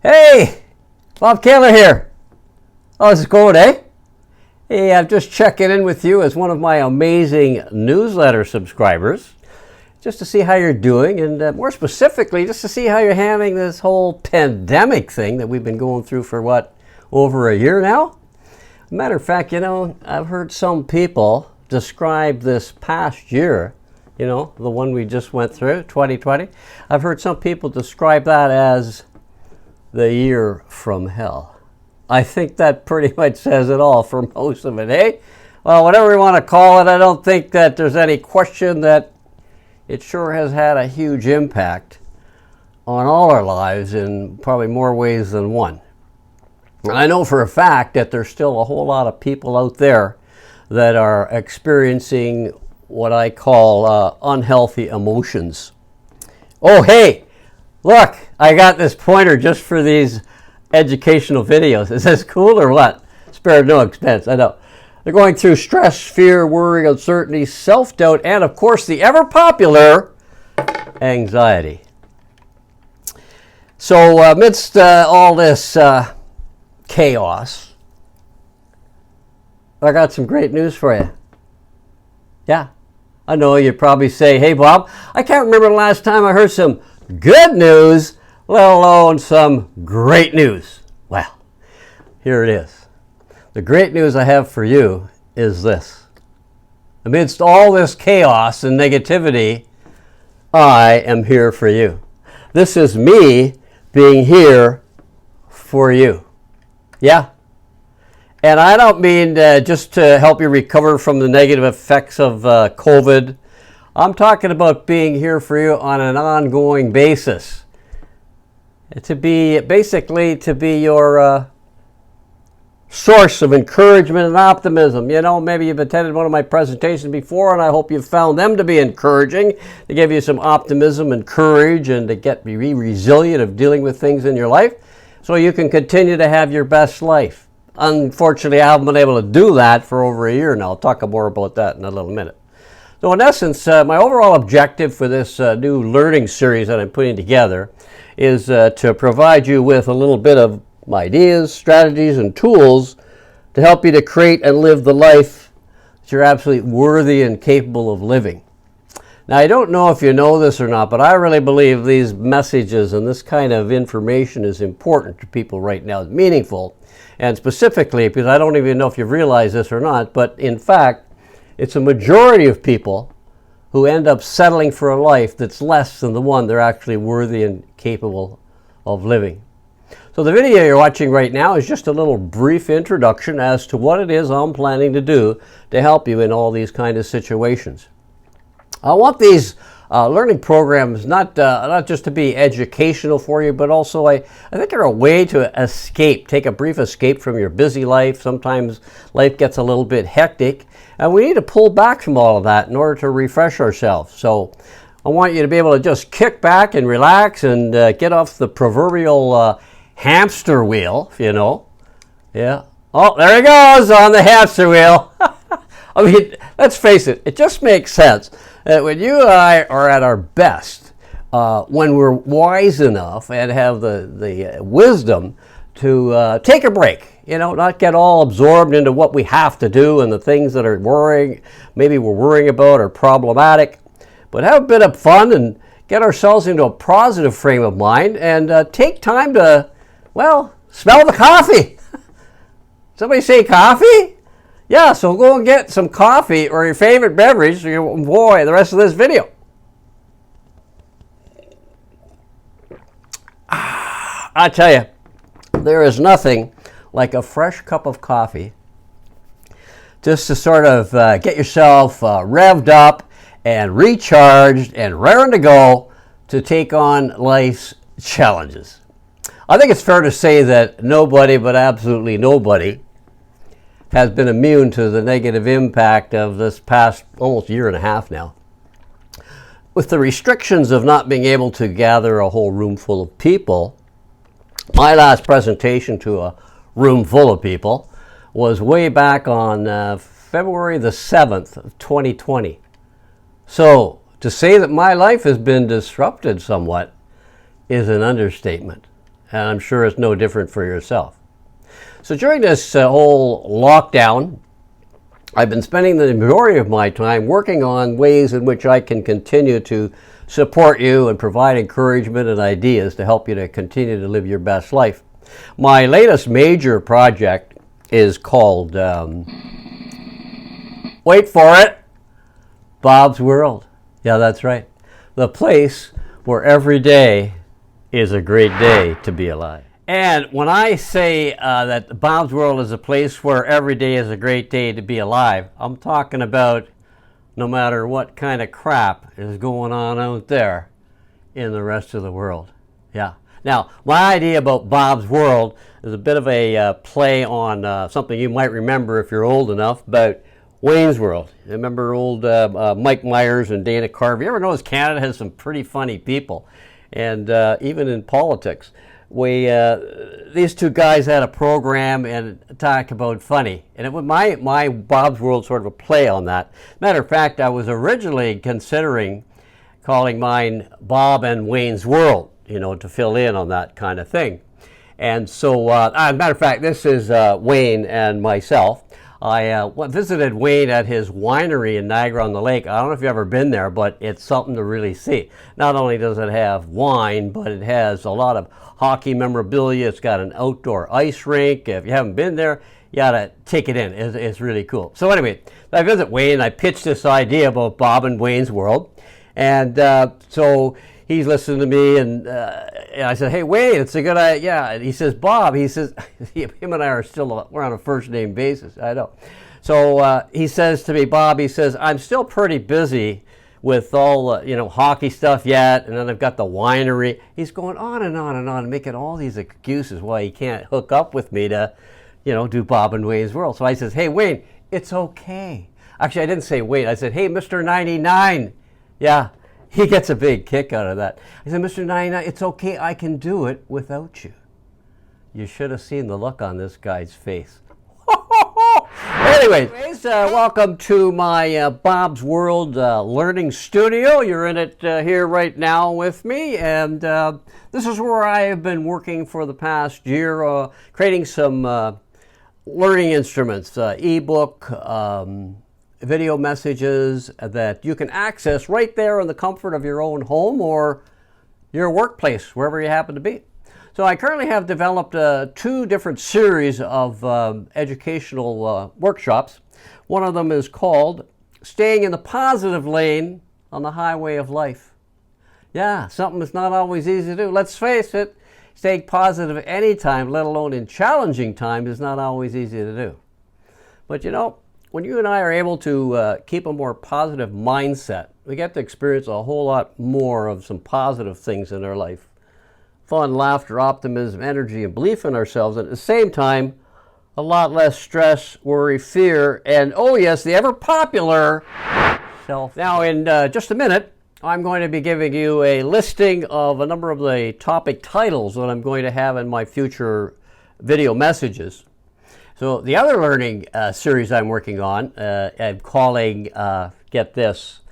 Hey, Bob Kaler here. How's it going, eh? Hey, I'm just checking in with you as one of my amazing newsletter subscribers, just to see how you're doing, and more specifically, just to see how you're handling this whole pandemic thing that we've been going through for, over a year now? Matter of fact, I've heard some people describe this past year, the one we just went through, 2020. I've heard some people describe that as the year from hell. I think that pretty much says it all for most of it, eh? Well, whatever you want to call it, I don't think that there's any question that it sure has had a huge impact on all our lives in probably more ways than one. And I know for a fact that there's still a whole lot of people out there that are experiencing what I call unhealthy emotions. Oh, hey, look, I got this pointer just for these educational videos. Is this cool or what? Spared no expense, I know. They're going through stress, fear, worry, uncertainty, self-doubt, and of course the ever-popular anxiety. So amidst all this chaos, I got some great news for you. Yeah, I know you'd probably say, hey Bob, I can't remember the last time I heard some good news, let alone some great news. Well, here it is. The great news I have for you is this. Amidst all this chaos and negativity, I am here for you. This is me being here for you. Yeah. And I don't mean just to help you recover from the negative effects of COVID. I'm talking about being here for you on an ongoing basis. To be your source of encouragement and optimism. Maybe you've attended one of my presentations before, and I hope you've found them to be encouraging, to give you some optimism and courage, and to be resilient of dealing with things in your life, so you can continue to have your best life. Unfortunately, I haven't been able to do that for over a year now. I'll talk more about that in a little minute. So in essence, my overall objective for this new learning series that I'm putting together is to provide you with a little bit of ideas, strategies, and tools to help you to create and live the life that you're absolutely worthy and capable of living. Now, I don't know if you know this or not, but I really believe these messages and this kind of information is important to people right now. It's meaningful. And specifically, because I don't even know if you realize this or not, but in fact, it's a majority of people who end up settling for a life that's less than the one they're actually worthy and capable of living. So the video you're watching right now is just a little brief introduction as to what it is I'm planning to do to help you in all these kind of situations. I want these learning programs not just to be educational for you, but also I think they're a way to escape, take a brief escape from your busy life. Sometimes life gets a little bit hectic, and we need to pull back from all of that in order to refresh ourselves. So I want you to be able to just kick back and relax and get off the proverbial hamster wheel, if you know. Yeah. Oh, there he goes on the hamster wheel. I mean, let's face it, it just makes sense that when you and I are at our best, when we're wise enough and have the wisdom to take a break, not get all absorbed into what we have to do and the things that are maybe we're worrying about or problematic, but have a bit of fun and get ourselves into a positive frame of mind and take time to, smell the coffee. Somebody say coffee? Yeah, so go and get some coffee or your favorite beverage so you enjoy the rest of this video. I tell you, there is nothing like a fresh cup of coffee just to sort of get yourself revved up and recharged and raring to go to take on life's challenges. I think it's fair to say that nobody, but absolutely nobody, has been immune to the negative impact of this past almost year and a half now. With the restrictions of not being able to gather a whole room full of people, my last presentation to a room full of people was way back on February the 7th of 2020. So to say that my life has been disrupted somewhat is an understatement. And I'm sure it's no different for yourself. So during this whole lockdown, I've been spending the majority of my time working on ways in which I can continue to support you and provide encouragement and ideas to help you to continue to live your best life. My latest major project is called, wait for it, Bob's World. Yeah, that's right. The place where every day is a great day to be alive. And when I say that Bob's World is a place where every day is a great day to be alive, I'm talking about no matter what kind of crap is going on out there in the rest of the world. Yeah. Now, my idea about Bob's World is a bit of a play on something you might remember if you're old enough, about Wayne's World. You remember old Mike Myers and Dana Carvey? You ever notice Canada has some pretty funny people? And even in politics. These two guys had a program and talk about funny, and it was my Bob's World sort of a play on that. Matter of fact, I was originally considering calling mine Bob and Wayne's World, to fill in on that kind of thing. And so, matter of fact, this is Wayne and myself. I visited Wayne at his winery in Niagara-on-the-Lake. I don't know if you've ever been there, but it's something to really see. Not only does it have wine, but it has a lot of hockey memorabilia. It's got an outdoor ice rink. If you haven't been there, you got to take it in. It's really cool. So anyway, I visit Wayne. I pitched this idea about Bob and Wayne's World. And so he's listening to me, and I said, "Hey, Wayne, it's a good idea." Yeah. And he says, "Bob," he says, him and I are still, we're on a first name basis. I know. So he says to me, "Bob," he says, "I'm still pretty busy with all, hockey stuff yet. And then I've got the winery." He's going on and on and on, making all these excuses why he can't hook up with me to, do Bob and Wayne's World. So I says, "Hey, Wayne, it's okay." Actually, I didn't say Wayne. I said, "Hey, Mr. 99. Yeah. He gets a big kick out of that. I said, "Mr. 99, it's okay. I can do it without you." You should have seen the look on this guy's face. Anyways, welcome to my Bob's World Learning Studio. You're in it here right now with me. And this is where I have been working for the past year, creating some learning instruments, ebook, video messages that you can access right there in the comfort of your own home or your workplace, wherever you happen to be. So I currently have developed 2 different series of educational workshops. One of them is called Staying in the Positive Lane on the Highway of Life. Yeah, something that's not always easy to do. Let's face it, staying positive anytime, let alone in challenging times, is not always easy to do. But when you and I are able to keep a more positive mindset, we get to experience a whole lot more of some positive things in our life. Fun, laughter, optimism, energy, and belief in ourselves. And at the same time, a lot less stress, worry, fear, and, oh yes, the ever-popular self. Now, in just a minute, I'm going to be giving you a listing of a number of the topic titles that I'm going to have in my future video messages. So the other learning series I'm working on, I'm calling, get this,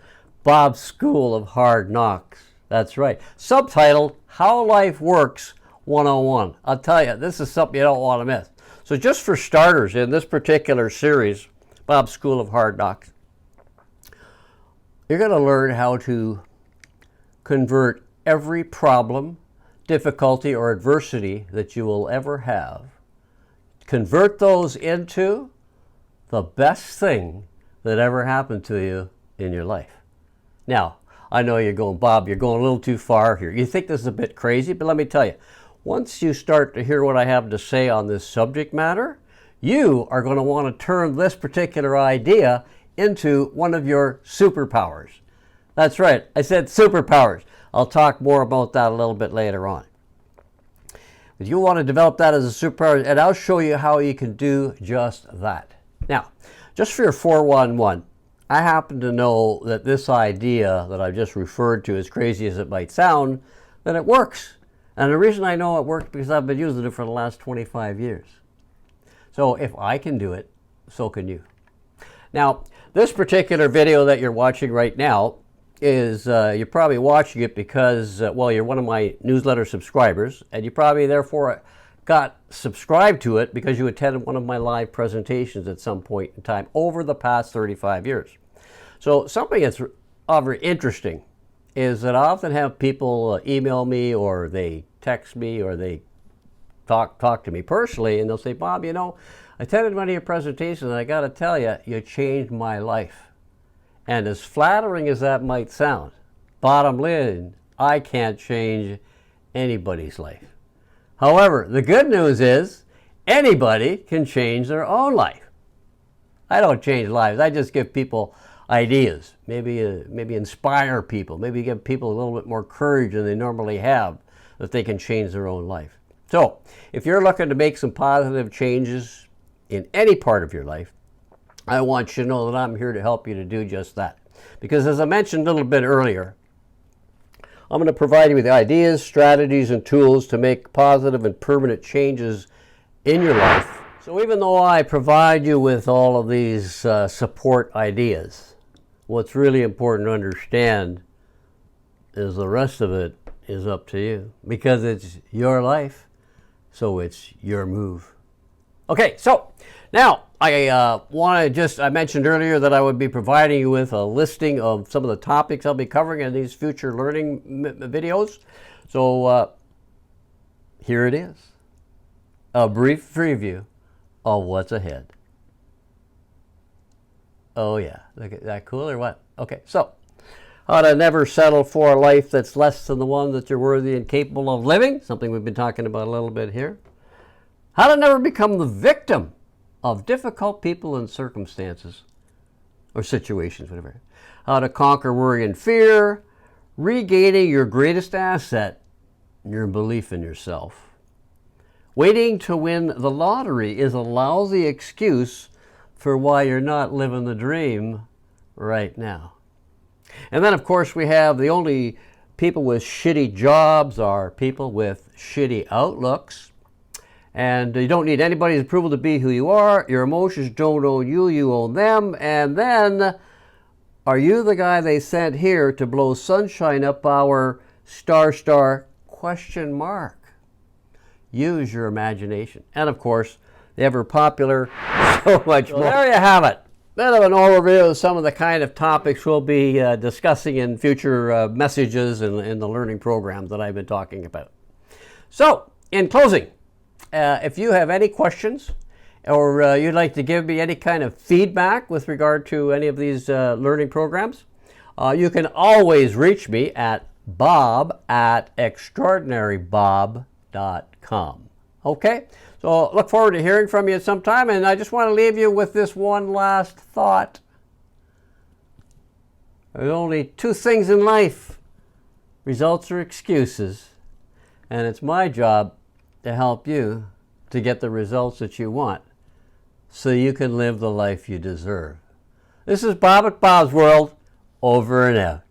Bob's School of Hard Knocks. That's right. Subtitled, How Life Works 101. I'll tell you, this is something you don't want to miss. So just for starters, in this particular series, Bob's School of Hard Knocks, you're going to learn how to convert every problem, difficulty, or adversity that you will ever have. Convert those into the best thing that ever happened to you in your life. Now, I know you're going, "Bob, you're going a little too far here." You think this is a bit crazy, but let me tell you, once you start to hear what I have to say on this subject matter, you are going to want to turn this particular idea into one of your superpowers. That's right, I said superpowers. I'll talk more about that a little bit later on. But you want to develop that as a superpower, and I'll show you how you can do just that. Now, just for your 411, I happen to know that this idea that I've just referred to, as crazy as it might sound, that it works. And the reason I know it works because I've been using it for the last 25 years. So if I can do it, so can you. Now, this particular video that you're watching right now is you're probably watching it because, well, you're one of my newsletter subscribers, and you probably therefore got subscribed to it because you attended one of my live presentations at some point in time over the past 35 years. So something that's very interesting is that I often have people email me, or they text me, or they talk to me personally, and they'll say, Bob, you know, I attended one of your presentations, and I got to tell you, you changed my life. And as flattering as that might sound, bottom line, I can't change anybody's life. However, the good news is anybody can change their own life. I don't change lives. I just give people ideas, maybe inspire people, maybe give people a little bit more courage than they normally have, that they can change their own life. So, if you're looking to make some positive changes in any part of your life, I want you to know that I'm here to help you to do just that. Because as I mentioned a little bit earlier, I'm going to provide you with ideas, strategies, and tools to make positive and permanent changes in your life. So even though I provide you with all of these support ideas, what's really important to understand is the rest of it is up to you. Because it's your life, so it's your move. Okay, so now I mentioned earlier that I would be providing you with a listing of some of the topics I'll be covering in these future learning videos. So here it is, a brief preview of what's ahead. Oh yeah, look at that, cool or what? Okay, so how to never settle for a life that's less than the one that you're worthy and capable of living, something we've been talking about a little bit here. How to never become the victim of difficult people and circumstances or situations, whatever. How to conquer worry and fear, regaining your greatest asset, your belief in yourself. Waiting to win the lottery is a lousy excuse for why you're not living the dream right now. And then, of course, we have the only people with shitty jobs are people with shitty outlooks. And you don't need anybody's approval to be who you are. Your emotions don't own you, you own them. And then, are you the guy they sent here to blow sunshine up our question mark? Use your imagination. And of course, the ever popular so much more. There you have it. Bit of an overview of some of the kind of topics we'll be discussing in future messages and in the learning programs that I've been talking about. So, in closing, if you have any questions or you'd like to give me any kind of feedback with regard to any of these learning programs, you can always reach me at bob@extraordinarybob.com. Okay? So look forward to hearing from you sometime, and I just want to leave you with this one last thought. There's only two things in life, results or excuses, and it's my job to help you to get the results that you want so you can live the life you deserve. This is Bob at Bob's World, over and out.